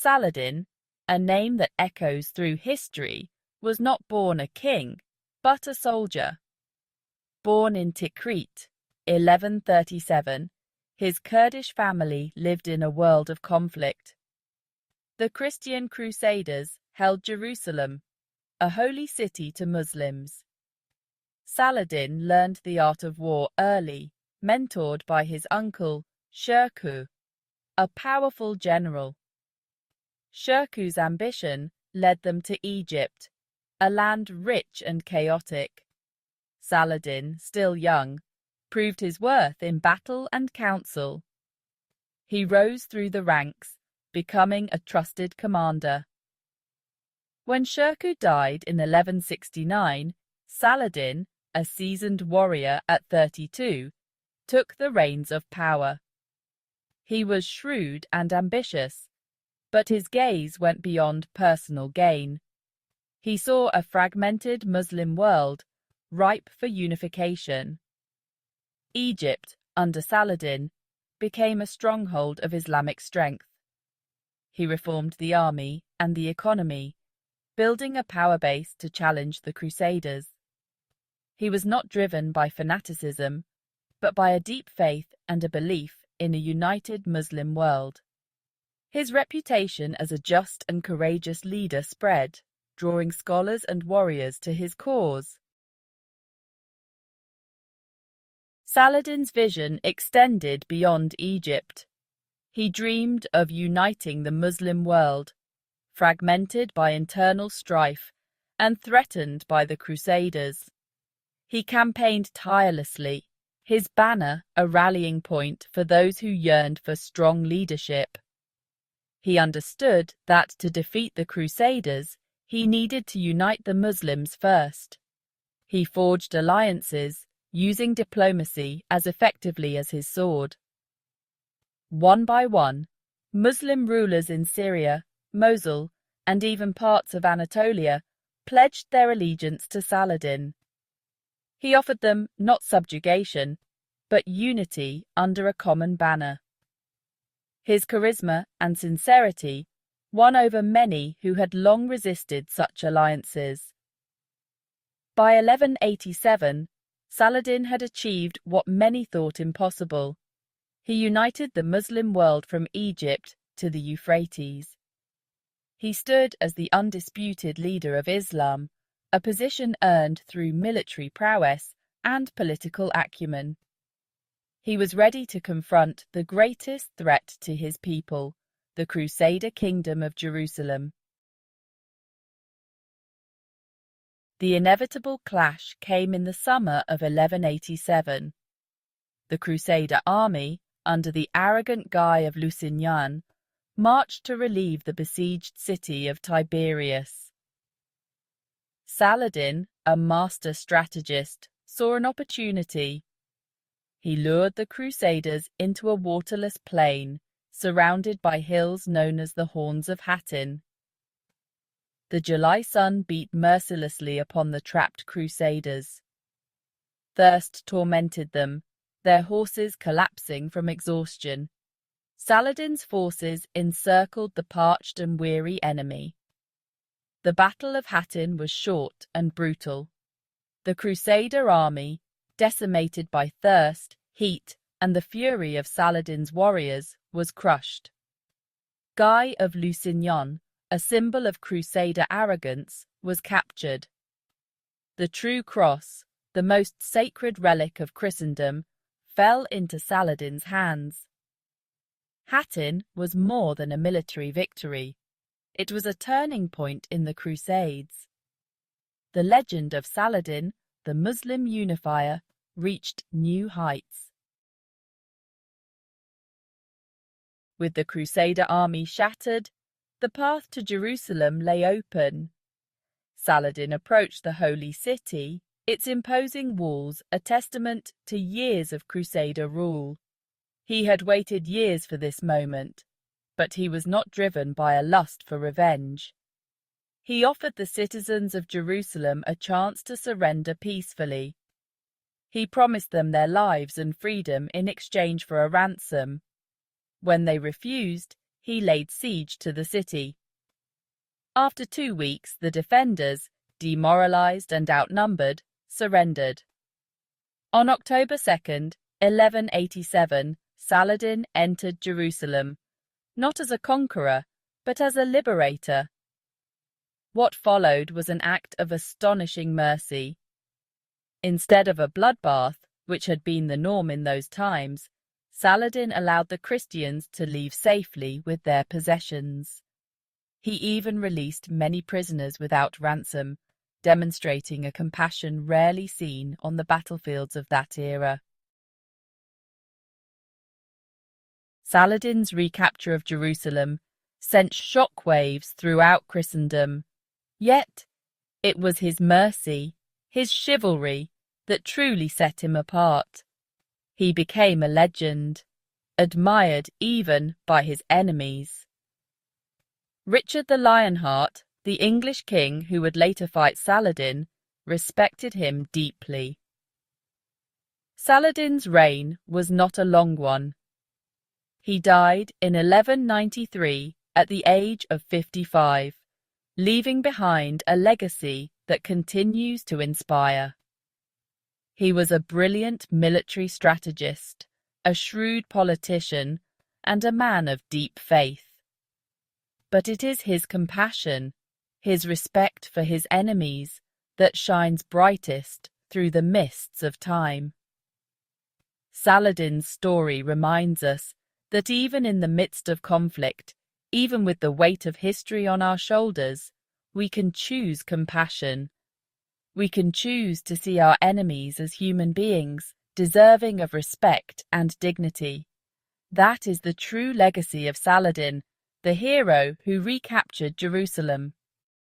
Saladin, a name that echoes through history, was not born a king, but a soldier. Born in Tikrit, 1137, his Kurdish family lived in a world of conflict. The Christian Crusaders held Jerusalem, a holy city to Muslims. Saladin learned the art of war early, mentored by his uncle, Shirkuh, a powerful general. Shirkuh's ambition led them to Egypt, a land rich and chaotic. Saladin, still young, proved his worth in battle and council. He rose through the ranks, becoming a trusted commander. When Shirkuh died in 1169, Saladin, a seasoned warrior at 32, took the reins of power. He was shrewd and ambitious, but his gaze went beyond personal gain. He saw a fragmented Muslim world, ripe for unification. Egypt, under Saladin, became a stronghold of Islamic strength. He reformed the army and the economy, building a power base to challenge the Crusaders. He was not driven by fanaticism, but by a deep faith and a belief in a united Muslim world. His reputation as a just and courageous leader spread, drawing scholars and warriors to his cause. Saladin's vision extended beyond Egypt. He dreamed of uniting the Muslim world, fragmented by internal strife and threatened by the Crusaders. He campaigned tirelessly, his banner a rallying point for those who yearned for strong leadership. He understood that to defeat the Crusaders, he needed to unite the Muslims first. He forged alliances, using diplomacy as effectively as his sword. One by one, Muslim rulers in Syria, Mosul, and even parts of Anatolia pledged their allegiance to Saladin. He offered them not subjugation, but unity under a common banner. His charisma and sincerity won over many who had long resisted such alliances. By 1187, Saladin had achieved what many thought impossible. He united the Muslim world from Egypt to the Euphrates. He stood as the undisputed leader of Islam, a position earned through military prowess and political acumen. He was ready to confront the greatest threat to his people, the Crusader kingdom of Jerusalem. The inevitable clash came in the summer of 1187. The Crusader army, under the arrogant Guy of Lusignan, marched to relieve the besieged city of Tiberias. Saladin, a master strategist, saw an opportunity. He lured the Crusaders into a waterless plain, surrounded by hills known as the Horns of Hattin. The July sun beat mercilessly upon the trapped Crusaders. Thirst tormented them, their horses collapsing from exhaustion. Saladin's forces encircled the parched and weary enemy. The Battle of Hattin was short and brutal. The Crusader army, decimated by thirst, heat, and the fury of Saladin's warriors, was crushed. Guy of Lusignan, a symbol of Crusader arrogance, was captured. The true cross, the most sacred relic of Christendom, fell into Saladin's hands. Hattin was more than a military victory. It was a turning point in the Crusades. The legend of Saladin, the Muslim unifier, reached new heights. With the Crusader army shattered, the path to Jerusalem lay open. Saladin approached the holy city, its imposing walls a testament to years of Crusader rule. He had waited years for this moment, but he was not driven by a lust for revenge. He offered the citizens of Jerusalem a chance to surrender peacefully. He promised them their lives and freedom in exchange for a ransom. When they refused, he laid siege to the city. After 2 weeks, the defenders, demoralized and outnumbered, surrendered. On October 2nd, 1187, Saladin entered Jerusalem, not as a conqueror, but as a liberator. What followed was an act of astonishing mercy. Instead of a bloodbath, which had been the norm in those times, Saladin allowed the Christians to leave safely with their possessions. He even released many prisoners without ransom, demonstrating a compassion rarely seen on the battlefields of that era. Saladin's recapture of Jerusalem sent shockwaves throughout Christendom. Yet, it was his mercy, his chivalry, that truly set him apart. He became a legend, admired even by his enemies. Richard the Lionheart, the English king who would later fight Saladin, respected him deeply. Saladin's reign was not a long one. He died in 1193 at the age of 55, leaving behind a legacy that continues to inspire. He was a brilliant military strategist, a shrewd politician, and a man of deep faith. But it is his compassion, his respect for his enemies, that shines brightest through the mists of time. Saladin's story reminds us that even in the midst of conflict, even with the weight of history on our shoulders, we can choose compassion. We can choose to see our enemies as human beings, deserving of respect and dignity. That is the true legacy of Saladin, the hero who recaptured Jerusalem.